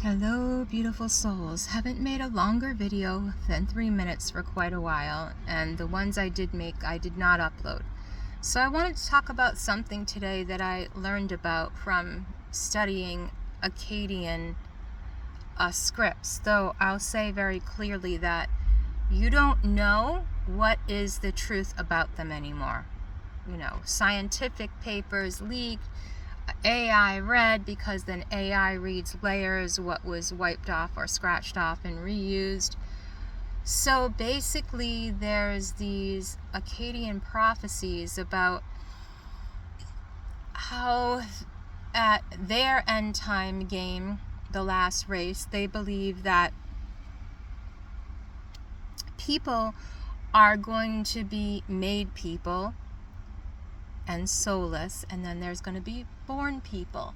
Hello, beautiful souls. Haven't made a longer video than 3 minutes for quite a while, and the ones I did make, I did not upload. So I wanted to talk about something today that I learned about from studying Akkadian scripts, though I'll say very clearly that you don't know what is the truth about them anymore. You know, scientific papers leaked, AI read, because then AI reads layers what was wiped off or scratched off and reused. So basically there's these Akkadian prophecies about how at their end time game, the last race, they believe that people are going to be made people and soulless, and then there's going to be born people.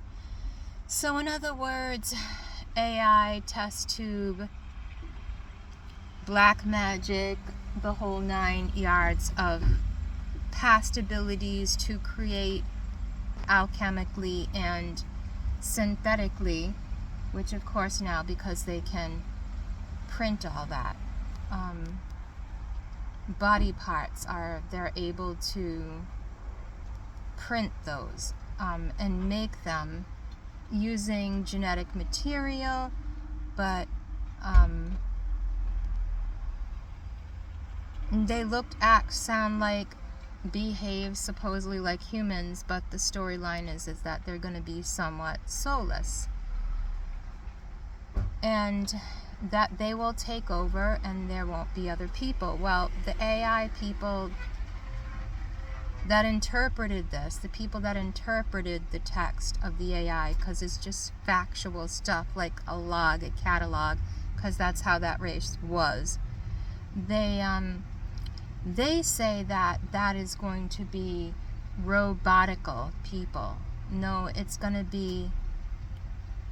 So in other words, AI, test tube, black magic, the whole 9 yards of past abilities to create alchemically and synthetically, which of course now, because they can print all that, body parts they're able to print those and make them using genetic material, but they looked, act, sound like, behave supposedly like humans, but the storyline is that they're going to be somewhat soulless, and that they will take over and there won't be other people. Well, the AI people that interpreted this, the people that interpreted the text of the AI, because it's just factual stuff like a log, a catalog, because that's how that race was, they say that is going to be robotical people. No, it's going to be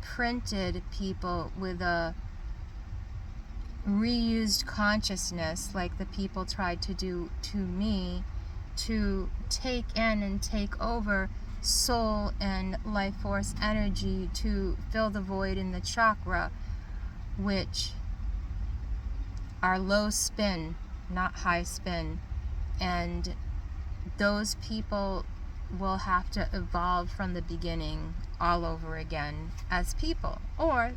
printed people with a reused consciousness, like the people tried to do to me, to take in and take over soul and life force energy to fill the void in the chakra, which are low spin, not high spin. And those people will have to evolve from the beginning all over again as people, or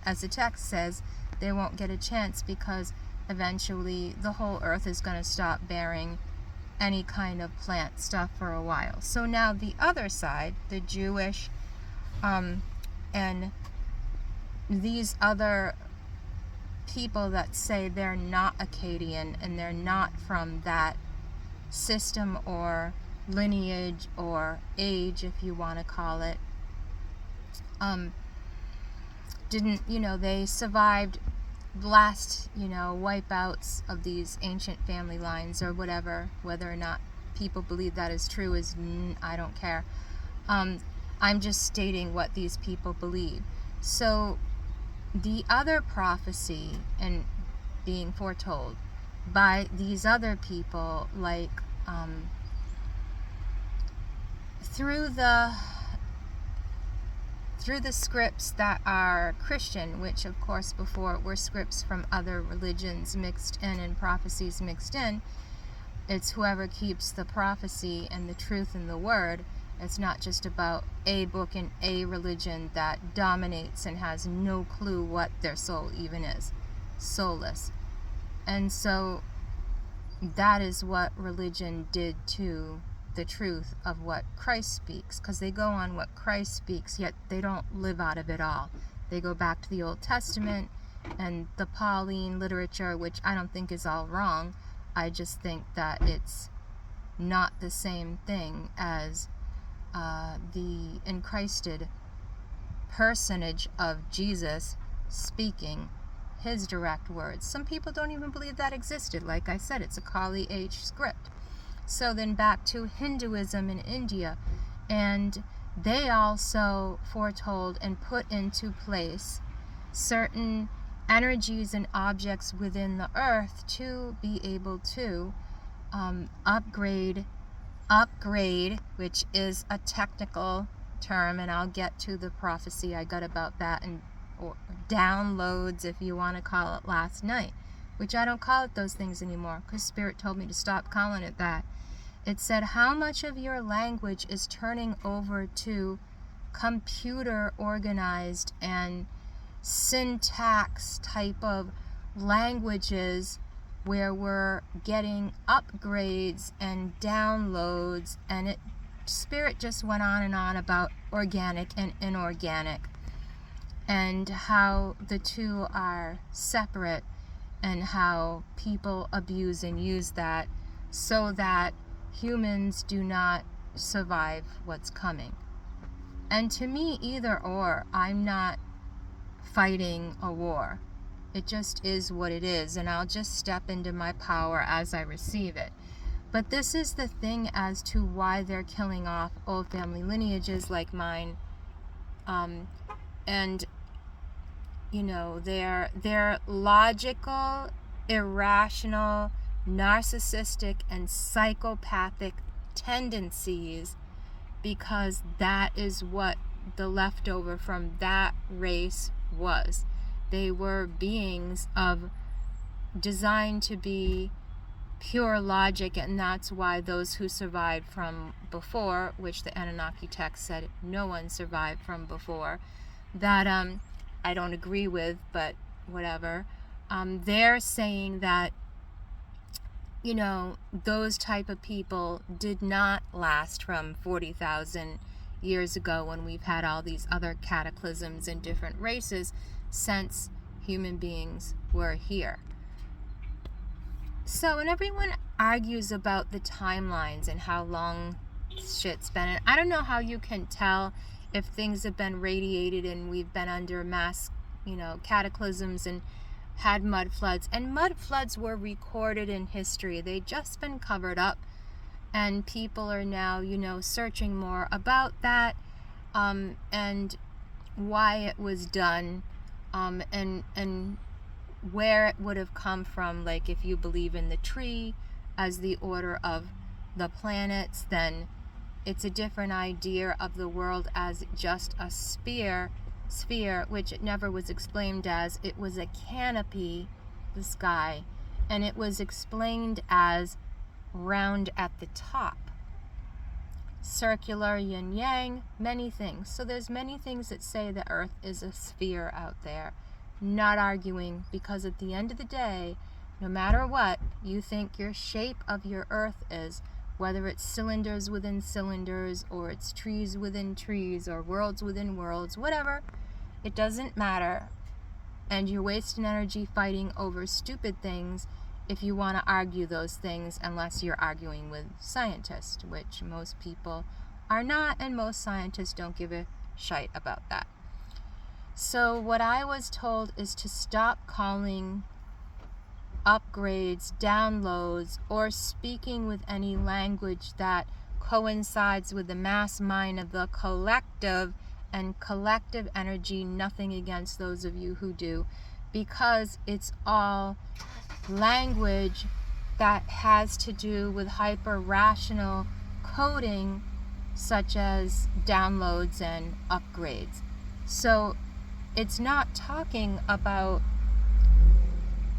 as the text says, they won't get a chance, because eventually the whole earth is going to stop bearing any kind of plant stuff for a while. So now the other side, the Jewish and these other people that say they're not Akkadian and they're not from that system or lineage or age, if you want to call it, they survived last, wipeouts of these ancient family lines or whatever. Whether or not people believe that is true is, I don't care. I'm just stating what these people believe. So the other prophecy and being foretold by these other people, like through the scripts that are Christian, which of course before were scripts from other religions mixed in and prophecies mixed in. It's whoever keeps the prophecy and the truth in the word. It's not just about a book in a religion that dominates and has no clue what their soul even is, soulless. And so that is what religion did to the truth of what Christ speaks, because they go on what Christ speaks, yet they don't live out of it all. They go back to the Old Testament and the Pauline literature, which I don't think is all wrong. I just think that it's not the same thing as the enchristed personage of Jesus speaking his direct words. Some people don't even believe that existed. Like I said, it's a Kali H script. So then back to Hinduism in India, and they also foretold and put into place certain energies and objects within the earth to be able to upgrade, which is a technical term, and I'll get to the prophecy I got about that and or downloads, if you want to call it, last night, which I don't call it those things anymore because Spirit told me to stop calling it that. It said, how much of your language is turning over to computer organized and syntax type of languages where we're getting upgrades and downloads, and Spirit just went on and on about organic and inorganic and how the two are separate and how people abuse and use that so that humans do not survive what's coming. And to me, either or, I'm not fighting a war. It just is what it is, and I'll just step into my power as I receive it. But this is the thing as to why they're killing off old family lineages like mine. And, you know, they're logical, irrational, narcissistic, and psychopathic tendencies, because that is what the leftover from that race was. They were beings designed to be pure logic, and that's why those who survived from before, which the Anunnaki text said no one survived from before, that I don't agree with, but whatever. They're saying that, you know, those type of people did not last from 40,000 years ago when we've had all these other cataclysms in different races since human beings were here. So, and everyone argues about the timelines and how long shit's been. And I don't know how you can tell if things have been radiated and we've been under mass, you know, cataclysms and had mud floods. And mud floods were recorded in history. They'd just been covered up. And people are now, you know, searching more about that and why it was done. And where it would have come from. Like, if you believe in the tree as the order of the planets, then it's a different idea of the world as just a sphere, which it never was explained as. It was a canopy, the sky, and it was explained as round at the top, circular, yin yang, many things. So there's many things that say the earth is a sphere out there. Not arguing, because at the end of the day, no matter what you think your shape of your earth is, whether it's cylinders within cylinders, or it's trees within trees, or worlds within worlds, whatever, it doesn't matter. And you're wasting energy fighting over stupid things if you want to argue those things, unless you're arguing with scientists, which most people are not, and most scientists don't give a shite about that. So what I was told is to stop calling upgrades, downloads, or speaking with any language that coincides with the mass mind of the collective and collective energy. Nothing against those of you who do, because it's all language that has to do with hyper-rational coding, such as downloads and upgrades. So it's not talking about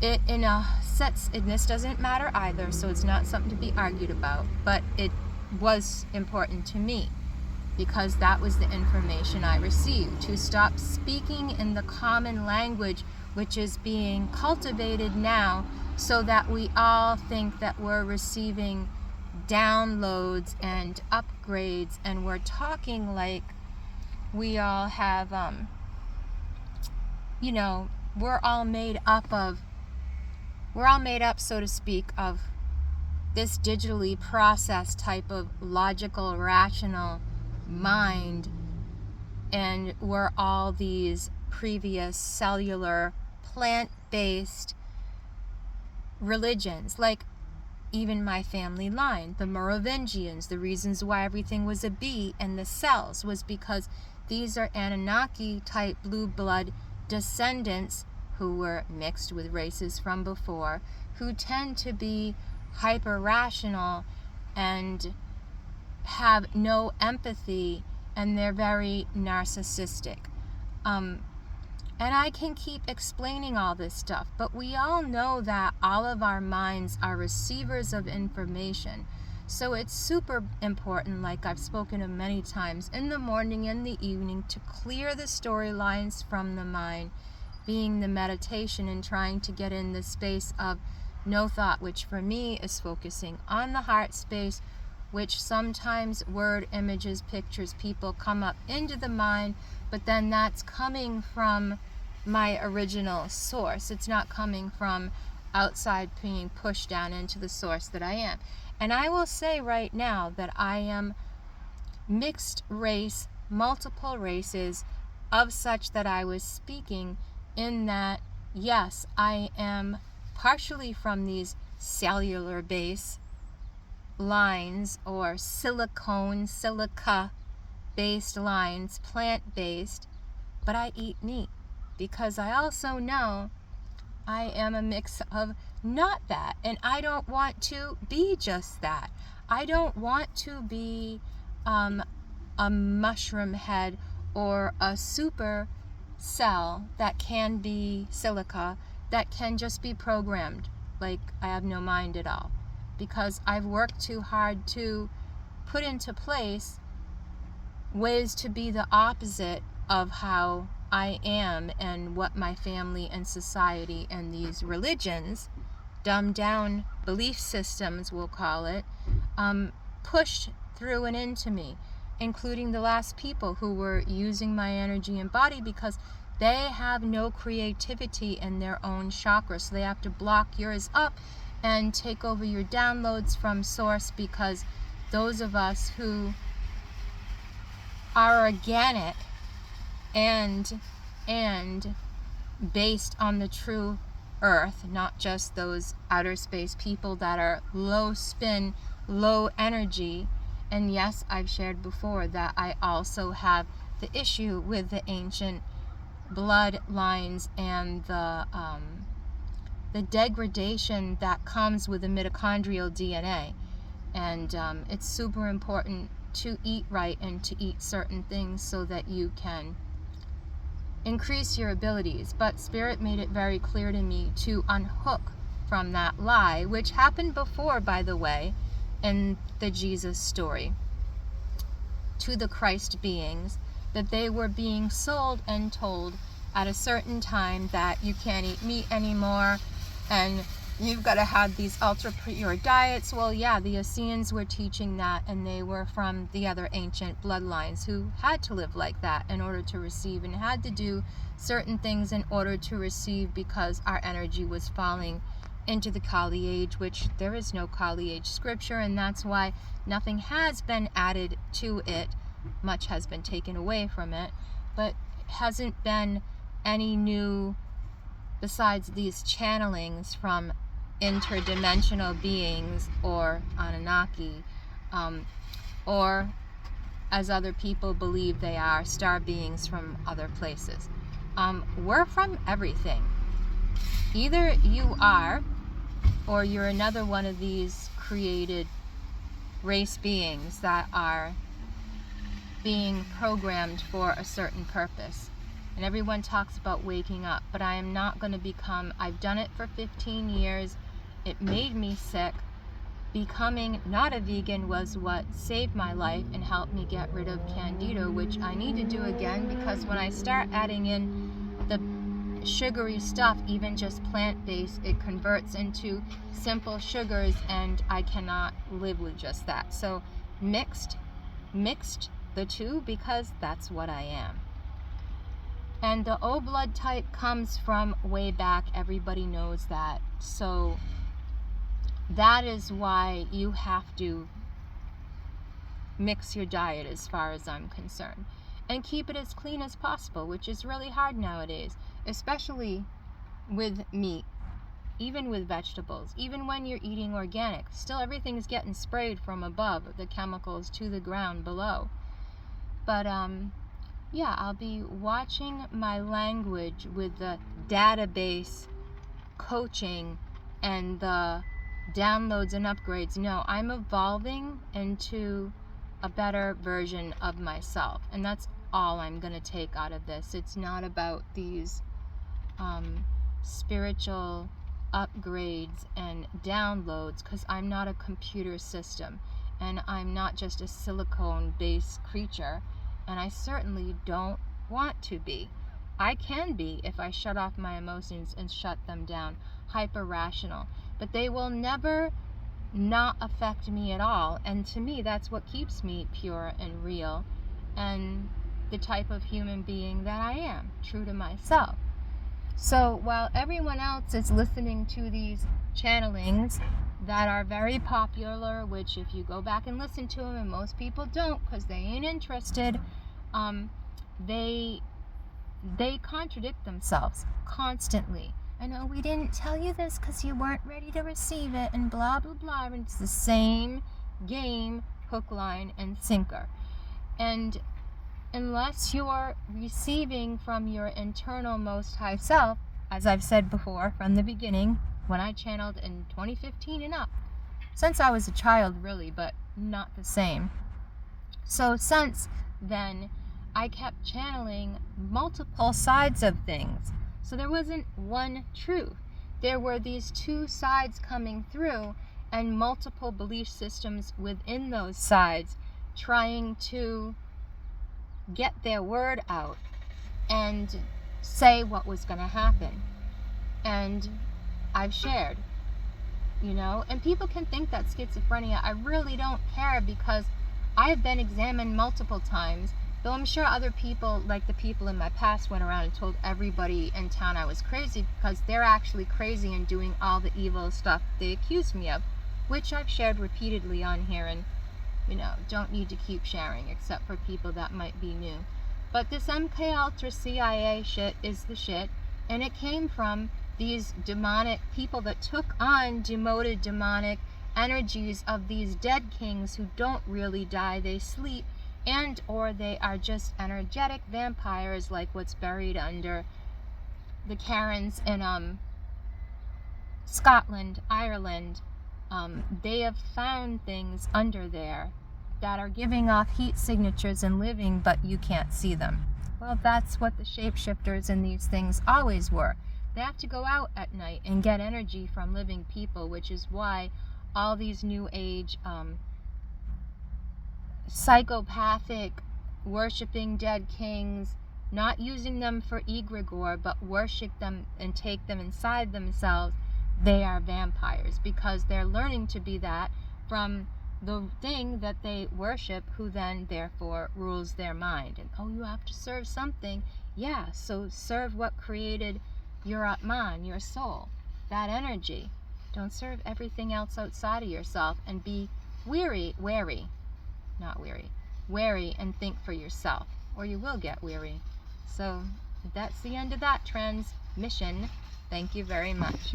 it in a sense, and this doesn't matter either, so it's not something to be argued about, but it was important to me because that was the information I received, to stop speaking in the common language which is being cultivated now, so that we all think that we're receiving downloads and upgrades, and we're talking like we all have you know, we're all made up, so to speak, of this digitally processed type of logical, rational mind, and we're all these previous cellular, plant-based religions, like even my family line, the Merovingians. The reasons why everything was a bee and the cells was because these are Anunnaki type blue blood descendants who were mixed with races from before, who tend to be hyper rational and have no empathy, and they're very narcissistic. And I can keep explaining all this stuff, but we all know that all of our minds are receivers of information. So it's super important, like I've spoken of many times, in the morning and the evening, to clear the storylines from the mind, being the meditation and trying to get in the space of no thought, which for me is focusing on the heart space, which sometimes word, images, pictures, people come up into the mind, but then that's coming from my original source. It's not coming from outside being pushed down into the source that I am. And I will say right now that I am mixed race, multiple races, of such that I was speaking, in that, yes, I am partially from these cellular base lines, or silica based lines, plant based, but I eat meat because I also know I am a mix of not that, and I don't want to be just that. I don't want to be a mushroom head or a super cell that can be silica, that can just be programmed like I have no mind at all, because I've worked too hard to put into place ways to be the opposite of how I am and what my family and society and these religions, dumbed down belief systems we'll call it, pushed through and into me, including the last people who were using my energy and body because they have no creativity in their own chakra, so they have to block yours up and take over your downloads from source, because those of us who are organic and based on the true earth, not just those outer space people that are low spin, low energy. And yes, I've shared before that I also have the issue with the ancient bloodlines and the degradation that comes with the mitochondrial DNA. And it's super important to eat right and to eat certain things so that you can increase your abilities. But Spirit made it very clear to me to unhook from that lie, which happened before, by the way, in the Jesus story, to the Christ beings, that they were being sold and told at a certain time that you can't eat meat anymore and you've got to have these ultra pure diets. Well, yeah, the Assyrians were teaching that, and they were from the other ancient bloodlines who had to live like that in order to receive, and had to do certain things in order to receive, because our energy was falling into the Kali age, which there is no Kali age scripture, and that's why nothing has been added to it. Much has been taken away from it, but hasn't been any new, besides these channelings from interdimensional beings or Anunnaki, or as other people believe they are, star beings from other places. We're from everything. Either you are, or you're another one of these created race beings that are being programmed for a certain purpose. And everyone talks about waking up, but I am not going to become, I've done it for 15 years. It made me sick. Becoming not a vegan was what saved my life and helped me get rid of Candida, which I need to do again, because when I start adding in the sugary stuff, even just plant-based, it converts into simple sugars, and I cannot live with just that. So mixed the two, because that's what I am. And the O blood type comes from way back. Everybody knows that. So that is why you have to mix your diet, as far as I'm concerned, and keep it as clean as possible, which is really hard nowadays, especially with meat, even with vegetables, even when you're eating organic. Still, everything's getting sprayed from above, the chemicals to the ground below. But yeah, I'll be watching my language with the database coaching and the downloads and upgrades. No, I'm evolving into a better version of myself, and that's all I'm going to take out of this. It's not about these spiritual upgrades and downloads, because I'm not a computer system, and I'm not just a silicone-based creature, and I certainly don't want to be. I can be if I shut off my emotions and shut them down, hyper-rational, but they will never not affect me at all, and to me that's what keeps me pure and real and the type of human being that I am, true to myself. So while everyone else is listening to these channelings that are very popular, which if you go back and listen to them, and most people don't because they ain't interested, they contradict themselves constantly. I know we didn't tell you this because you weren't ready to receive it, and blah blah blah, and it's the same game, hook, line, and sinker. And unless you're receiving from your internal most high self, as I've said before from the beginning, when I channeled in 2015 and up, since I was a child really, but not the same. So since then, I kept channeling multiple sides of things. So there wasn't one truth. There were these two sides coming through, and multiple belief systems within those sides trying to get their word out and say what was going to happen. And I've shared, and people can think that's schizophrenia. I really don't care, because I have been examined multiple times, though I'm sure other people, like the people in my past, went around and told everybody in town I was crazy, because they're actually crazy and doing all the evil stuff they accused me of, which I've shared repeatedly on here, and don't need to keep sharing except for people that might be new. But this MK Ultra CIA shit is the shit, and it came from these demonic people that took on demoted demonic energies of these dead kings who don't really die, they sleep, and or they are just energetic vampires, like what's buried under the Karens in Scotland, Ireland. They have found things under there that are giving off heat signatures and living, but you can't see them. Well, that's what the shapeshifters in these things always were. They have to go out at night and get energy from living people, which is why all these new age psychopathic worshipping dead kings, not using them for egregore, but worship them and take them inside themselves, they are vampires, because they're learning to be that from the thing that they worship, who then therefore rules their mind. And you have to serve something. Yeah, so serve what created your Atman, your soul, that energy. Don't serve everything else outside of yourself, and be wary and think for yourself, or you will get weary. So that's the end of that transmission. Thank you very much.